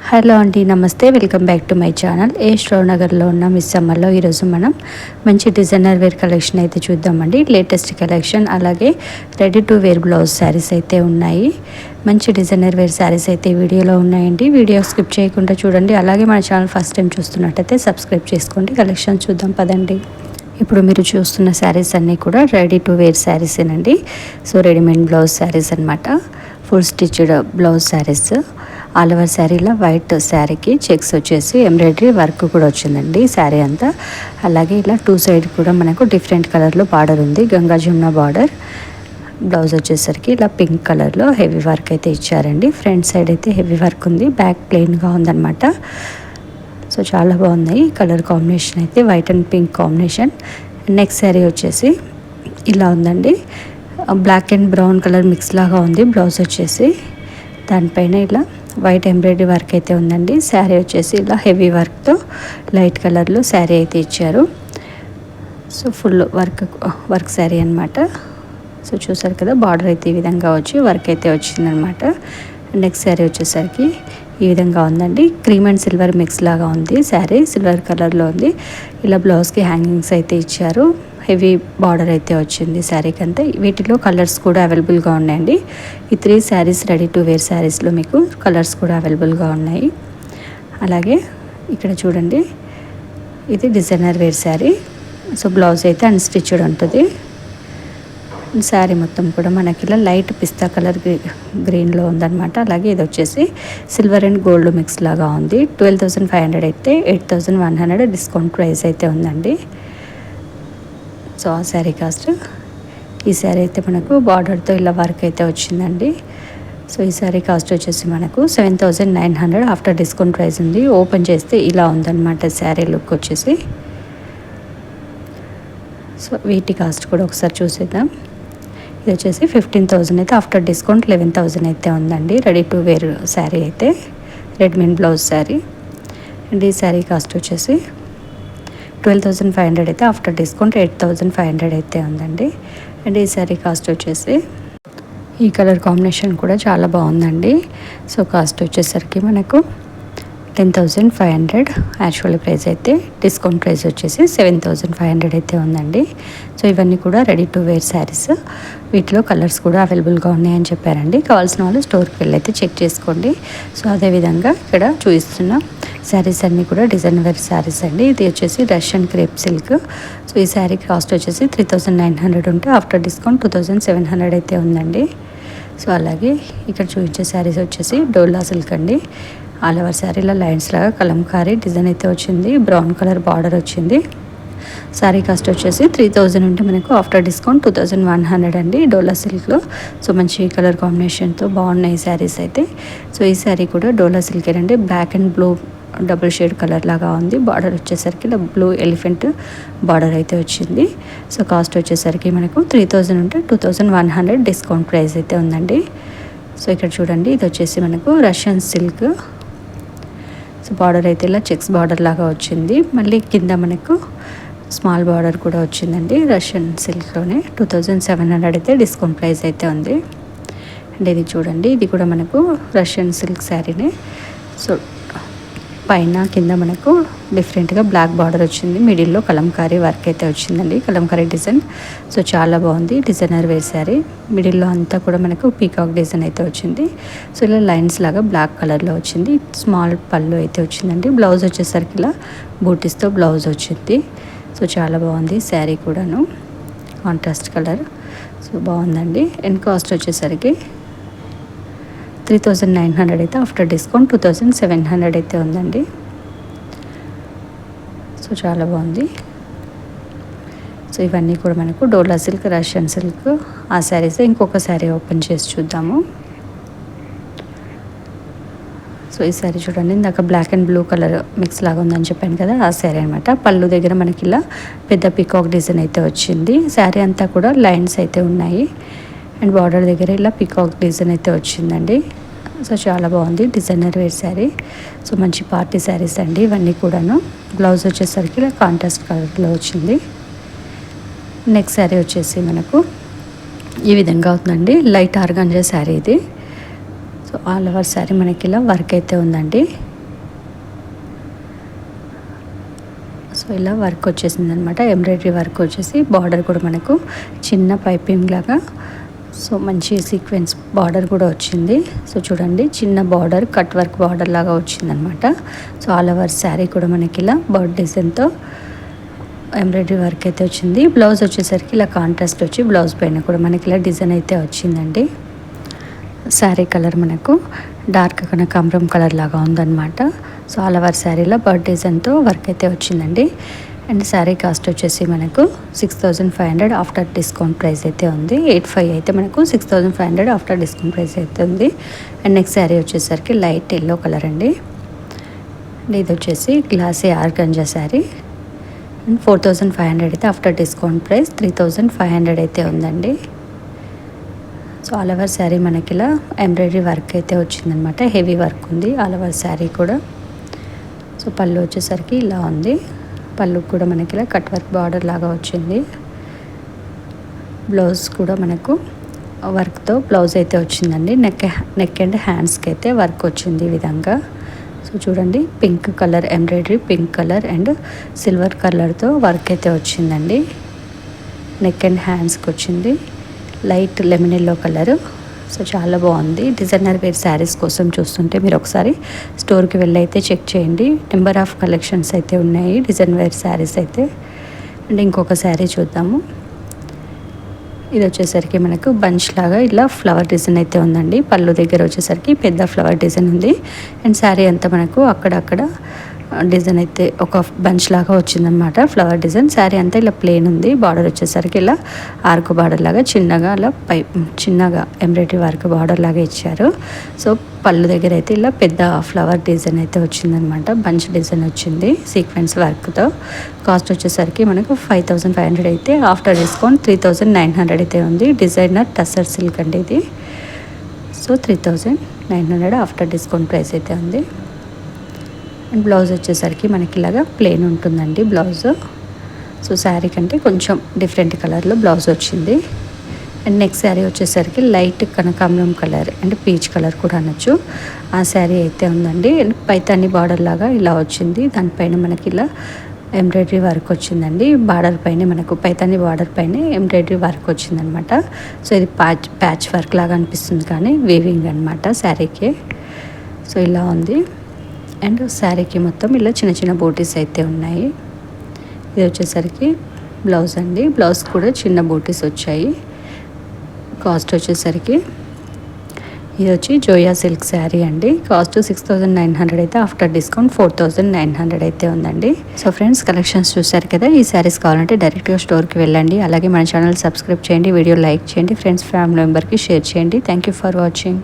Hello అండి, నమస్తే. Welcome back to my channel. శ్రోనగర్లో ఉన్న మిస్ సమ్మర్లో ఈరోజు మనం మంచి డిజైనర్ వేర్ కలెక్షన్ అయితే చూద్దామండి. లేటెస్ట్ కలెక్షన్, అలాగే ready to wear blouse saris అయితే ఉన్నాయి. మంచి డిజైనర్ వేర్ శారీస్ అయితే వీడియోలో ఉన్నాయండి. వీడియో స్కిప్ చేయకుండా చూడండి. అలాగే మన ఛానల్ ఫస్ట్ టైం చూస్తున్నట్టయితే సబ్స్క్రైబ్ చేసుకోండి. కలెక్షన్ చూద్దాం పదండి. ఇప్పుడు మీరు చూస్తున్న శారీస్ అన్నీ కూడా రెడీ టు వేర్ శారీసేనండి. సో రెడీమేడ్ బ్లౌజ్ శారీస్ అనమాట. Full stitched blouse saris. All over శారీలో వైట్ శారీకి చెక్స్ వచ్చేసి ఎంబ్రాయిడరీ వర్క్ కూడా వచ్చిందండి శారీ అంతా. అలాగే ఇలా టూ సైడ్ కూడా మనకు డిఫరెంట్ కలర్లో బార్డర్ ఉంది. గంగా జమున బార్డర్. బ్లౌజ్ వచ్చేసరికి ఇలా పింక్ కలర్లో హెవీ వర్క్ అయితే ఇచ్చారండి. ఫ్రంట్ సైడ్ అయితే హెవీ వర్క్ ఉంది, బ్యాక్ ప్లెయిన్గా ఉందన్నమాట. సో చాలా బాగున్నాయి కలర్ కాంబినేషన్ అయితే, white and pink combination. Next sari వచ్చేసి ఇలా ఉందండి. Black and brown colour mix లాగా ఉంది బ్లౌజ్ వచ్చేసి. దానిపైన ఇలా వైట్ ఎంబ్రాయిడరీ వర్క్ అయితే ఉందండి. శారీ వచ్చేసి ఇలా హెవీ వర్క్తో లైట్ కలర్లో శారీ అయితే ఇచ్చారు. సో ఫుల్ వర్క్ శారీ అనమాట. సో చూసారు కదా, బార్డర్ అయితే ఈ విధంగా వచ్చి వర్క్ అయితే వచ్చిందనమాట. నెక్స్ట్ శారీ వచ్చేసరికి ఈ విధంగా ఉందండి. క్రీమ్ అండ్ సిల్వర్ మిక్స్ లాగా ఉంది శారీ, సిల్వర్ కలర్లో ఉంది. ఇలా బ్లౌజ్కి హ్యాంగింగ్స్ అయితే ఇచ్చారు. హెవీ బార్డర్ అయితే వచ్చింది శారీకి అంతా. వీటిలో కలర్స్ కూడా అవైలబుల్గా ఉన్నాయండి. ఈ 3 శారీస్ రెడీ టు వేర్ శారీస్లో మీకు కలర్స్ కూడా అవైలబుల్గా ఉన్నాయి. అలాగే ఇక్కడ చూడండి, ఇది designer wear sari. So blouse అయితే అన్స్టిచ్డ్ ఉంటుంది. శారీ మొత్తం కూడా మనకి ఇలా లైట్ పిస్తా కలర్ గ్రీన్లో ఉందన్నమాట. అలాగే ఇది వచ్చేసి సిల్వర్ అండ్ గోల్డ్ మిక్స్ లాగా ఉంది. 12,500 అయితే 8,100 డిస్కౌంట్ ప్రైస్ అయితే ఉందండి. సో ఆ శారీ కాస్ట్. ఈ శారీ అయితే మనకు బార్డర్తో ఇలా వర్క్ అయితే వచ్చిందండి. సో ఈ శారీ కాస్ట్ వచ్చేసి మనకు 7,900 ఆఫ్టర్ డిస్కౌంట్ ప్రైస్ ఉంది. ఓపెన్ చేస్తే ఇలా ఉందన్నమాట శారీ లుక్ వచ్చేసి. సో వీటి కాస్ట్ కూడా ఒకసారి చూసేద్దాం. ఇది వచ్చేసి 15,000 అయితే ఆఫ్టర్ డిస్కౌంట్ 11,000 అయితే ఉందండి. రెడీ టు వేర్ శారీ అయితే, రెడీమేడ్ బ్లౌజ్ శారీ. అండ్ ఈ శారీ కాస్ట్ వచ్చేసి 12,500 అయితే ఆఫ్టర్ డిస్కౌంట్ 8,500 అయితే ఉందండి. అండ్ ఈ శారీ కాస్ట్ వచ్చేసి, ఈ కలర్ కాంబినేషన్ కూడా చాలా బాగుందండి. సో కాస్ట్ వచ్చేసరికి మనకు 10,500. యాక్చువల్ ప్రైస్ అయితే డిస్కౌంట్ ప్రైస్ వచ్చేసి 7,500 అయితే ఉందండి. సో ఇవన్నీ కూడా రెడీ టు వేర్ శారీస్. వీటిలో కలర్స్ కూడా అవైలబుల్గా ఉన్నాయని చెప్పారండి. కావాల్సిన వాళ్ళు స్టోర్కి వెళ్ళి అయితే చెక్ చేసుకోండి. సో అదేవిధంగా ఇక్కడ చూపిస్తున్న శారీస్ అన్నీ కూడా డిజైన్ వేర్ శారీస్ అండి. ఇది వచ్చేసి రష్యన్ క్రేప్ సిల్క్. సో ఈ శారీ కాస్ట్ వచ్చేసి 3,900 ఉంటే ఆఫ్టర్ డిస్కౌంట్ 2,700 అయితే ఉందండి. సో అలాగే ఇక్కడ చూపించే శారీస్ వచ్చేసి డోలా సిల్క్ అండి. ఆల్ ఓవర్ శారీలో లైన్స్ లాగా కలంకారీ డిజైన్ అయితే వచ్చింది. బ్రౌన్ కలర్ బార్డర్ వచ్చింది. శారీ కాస్ట్ వచ్చేసి 3,000 ఉంటే మనకు ఆఫ్టర్ డిస్కౌంట్ 2,100 అండి డోలా సిల్క్లో. సో మంచి కలర్ కాంబినేషన్తో బాగున్నాయి శారీస్ అయితే. సో ఈ శారీ కూడా డోలా సిల్క్ అండి. Black and blue double shade colour లాగా ఉంది. బార్డర్ వచ్చేసరికి ఇలా బ్లూ ఎలిఫెంట్ బార్డర్ అయితే వచ్చింది. సో కాస్ట్ వచ్చేసరికి మనకు 3,000 ఉంటే 2,100 డిస్కౌంట్ ప్రైస్ అయితే ఉందండి. సో ఇక్కడ చూడండి, ఇది వచ్చేసి మనకు రష్యన్ సిల్క్. సో బార్డర్ అయితే ఇలా చెక్స్ బార్డర్ లాగా వచ్చింది. మళ్ళీ కింద మనకు స్మాల్ బార్డర్ కూడా వచ్చిందండి రష్యన్ సిల్క్లోనే. 2,700 అయితే డిస్కౌంట్ ప్రైస్ అయితే ఉంది. అండ్ ఇది చూడండి, ఇది కూడా మనకు రష్యన్ సిల్క్ శారీనే. సో పైన కింద మనకు డిఫరెంట్గా బ్లాక్ బార్డర్ వచ్చింది. మిడిల్లో కలంకారీ వర్క్ అయితే వచ్చిందండి, కలంకారీ డిజైన్. సో చాలా బాగుంది డిజైనర్ వేర్ శారీ. మిడిల్లో అంతా కూడా మనకు పీకాక్ డిజైన్ అయితే వచ్చింది. సో ఇలా లైన్స్ లాగా బ్లాక్ కలర్లో వచ్చింది. స్మాల్ పళ్ళు అయితే వచ్చిందండి. బ్లౌజ్ వచ్చేసరికి ఇలా బూటీస్తో బ్లౌజ్ వచ్చింది. సో చాలా బాగుంది శారీ కూడాను, కాంట్రాస్ట్ కలర్. సో బాగుందండి. అండ్ కాస్ట్ వచ్చేసరికి 3,900 అయితే ఆఫ్టర్ డిస్కౌంట్ 2,700 అయితే ఉందండి. సో చాలా బాగుంది. సో ఇవన్నీ కూడా మనకు డోలా సిల్క్, రష్యన్ సిల్క్ ఆ శారీస్. ఇంకొక శారీ ఓపెన్ చేసి చూద్దాము. సో ఈ శారీ చూడండి, ఇందాక black and blue colour mix లాగా ఉందని చెప్పాను కదా, ఆ శారీ అనమాట. పళ్ళు దగ్గర మనకి ఇలా పెద్ద పీకాక్ డిజైన్ అయితే వచ్చింది. శారీ అంతా కూడా లైన్స్ అయితే ఉన్నాయి. అండ్ బార్డర్ దగ్గర ఇలా పీకాక్ డిజైన్ అయితే వచ్చిందండి. సో చాలా బాగుంది డిజైనర్ వేర్ శారీ. సో మంచి పార్టీ శారీస్ అండి ఇవన్నీ కూడాను. బ్లౌజ్ వచ్చేసరికి ఇలా కాంట్రాస్ట్ కలర్లో వచ్చింది. నెక్స్ట్ శారీ వచ్చేసి మనకు ఈ విధంగా అవుతుందండి. లైట్ ఆర్గాంజా శారీ ఇది. సో ఆల్ ఓవర్ శారీ మనకి ఇలా వర్క్ అయితే ఉందండి. సో ఇలా వర్క్ వచ్చేసింది అనమాట. ఎంబ్రాయిడరీ వర్క్ వచ్చేసి బార్డర్ కూడా మనకు చిన్న పైపింగ్ లాగా, సో మంచి సీక్వెన్స్ బార్డర్ కూడా వచ్చింది. సో చూడండి చిన్న బార్డర్ కట్ వర్క్ బార్డర్ లాగా వచ్చిందనమాట. సో ఆల్ ఓవర్ శారీ కూడా మనకి ఇలా బర్డ్ డిజైన్తో ఎంబ్రాయిడరీ వర్క్ అయితే వచ్చింది. బ్లౌజ్ వచ్చేసరికి ఇలా కాంట్రాస్ట్ వచ్చి బ్లౌజ్ పైన కూడా మనకి ఇలా డిజైన్ అయితే వచ్చిందండి. శారీ కలర్ మనకు డార్క్ కనకాంబరం కలర్ లాగా ఉందన్నమాట. సో ఆల్ ఓవర్ శారీలో బర్డ్ డిజైన్తో వర్క్ అయితే వచ్చిందండి. అండ్ శారీ కాస్ట్ వచ్చేసి మనకు 6500 ఆఫ్టర్ డిస్కౌంట్ ప్రైస్ అయితే ఉంది. 85 అయితే మనకు 6500 ఆఫ్టర్ డిస్కౌంట్ ప్రైస్ అయితే ఉంది. అండ్ నెక్స్ట్ శారీ వచ్చేసరికి లైట్ ఎల్లో కలర్ అండి. అండ్ ఇది వచ్చేసి గ్లాసీ ఆర్గంజా శారీ. అండ్ 4500 అయితే ఆఫ్టర్ డిస్కౌంట్ ప్రైస్ 3500 అయితే ఉందండి. సో ఆల్ ఓవర్ శారీ మనకి ఇలా ఎంబ్రాయిడరీ వర్క్ అయితే వచ్చిందనమాట. హెవీ వర్క్ ఉంది ఆల్ ఓవర్ శారీ కూడా. సో పళ్ళు వచ్చేసరికి ఇలా ఉంది. పళ్ళు కూడా మనకి ఇలా కట్ వర్క్ బార్డర్ లాగా వచ్చింది. బ్లౌజ్ కూడా మనకు వర్క్తో బ్లౌజ్ అయితే వచ్చిందండి. నెక్ అండ్ హ్యాండ్స్కి అయితే వర్క్ వచ్చింది ఈ విధంగా. సో చూడండి pink colour embroidery, pink colour and silver కలర్తో వర్క్ అయితే వచ్చిందండి. నెక్ అండ్ హ్యాండ్స్కి వచ్చింది light lemon yellow colour. So చాలా బాగుంది. డిజైనర్ వేర్ శారీస్ కోసం చూస్తుంటే మీరు ఒకసారి స్టోర్కి వెళ్ళి అయితే చెక్ చేయండి. నెంబర్ ఆఫ్ కలెక్షన్స్ అయితే ఉన్నాయి డిజైన్ వేర్ శారీస్ అయితే. అండ్ ఇంకొక శారీ చూద్దాము. ఇది వచ్చేసరికి మనకు బంచ్ లాగా ఇలా ఫ్లవర్ డిజైన్ అయితే ఉందండి. పళ్ళు దగ్గర వచ్చేసరికి పెద్ద ఫ్లవర్ డిజైన్ ఉంది. అండ్ శారీ అంతా మనకు అక్కడక్కడ డిజైన్ అయితే ఒక బంచ్ లాగా వచ్చిందనమాట ఫ్లవర్ డిజైన్. శారీ అంతా ఇలా ప్లెయిన్ ఉంది. బార్డర్ వచ్చేసరికి ఇలా ఆర్క్ బార్డర్ లాగా చిన్నగా అలా చిన్నగా ఎంబ్రాయిడరీ వర్క్ బార్డర్ లాగా ఇచ్చారు. సో పళ్ళు దగ్గర అయితే ఇలా పెద్ద ఫ్లవర్ డిజైన్ అయితే వచ్చిందనమాట. బంచ్ డిజైన్ వచ్చింది సీక్వెన్స్ వర్క్తో. కాస్ట్ వచ్చేసరికి మనకు 5500 అయితే ఆఫ్టర్ డిస్కౌంట్ 3900 అయితే ఉంది. డిజైనర్ టసర్ సిల్క్ అండి ఇది. సో 3900 ఆఫ్టర్ డిస్కౌంట్ ప్రైస్ అయితే ఉంది. అండ్ బ్లౌజ్ వచ్చేసరికి మనకి ఇలాగా ప్లెయిన్ ఉంటుందండి బ్లౌజ్. సో శారీ కంటే కొంచెం డిఫరెంట్ కలర్లో బ్లౌజ్ వచ్చింది. అండ్ నెక్స్ట్ శారీ వచ్చేసరికి లైట్ కనకాంబరం కలర్ అండ్ పీచ్ కలర్ కూడా అనొచ్చు. ఆ శారీ అయితే ఉందండి. అండ్ పైతాని బార్డర్ లాగా ఇలా వచ్చింది. దానిపైన మనకి ఇలా ఎంబ్రాయిడరీ వర్క్ వచ్చిందండి. బార్డర్ పైన మనకు పైతాని బార్డర్ పైన ఎంబ్రాయిడరీ వర్క్ వచ్చిందనమాట. సో ఇది ప్యాచ్ వర్క్ లాగా అనిపిస్తుంది కానీ వీవింగ్ అనమాట శారీకి. సో ఇలా ఉంది. అండ్ శారీకి మొత్తం ఇలా చిన్న చిన్న బూటీస్ అయితే ఉన్నాయి. ఇది వచ్చేసరికి బ్లౌజ్ అండి. బ్లౌజ్ కూడా చిన్న బూటీస్ వచ్చాయి. కాస్ట్ వచ్చేసరికి ఇది వచ్చి జోయా సిల్క్ శారీ అండి. కాస్ట్ 6900 అయితే ఆఫ్టర్ డిస్కౌంట్ 4900 అయితే ఉందండి. సో ఫ్రెండ్స్ కలెక్షన్స్ చూసారు కదా. ఈ శారీస్ కావాలంటే డైరెక్ట్గా స్టోర్కి వెళ్ళండి. అలాగే మన ఛానల్ సబ్స్క్రైబ్ చేయండి, వీడియో లైక్ చేయండి, ఫ్రెండ్స్ ఫ్యామిలీ మెంబర్కి షేర్ చేయండి. Thank you for watching.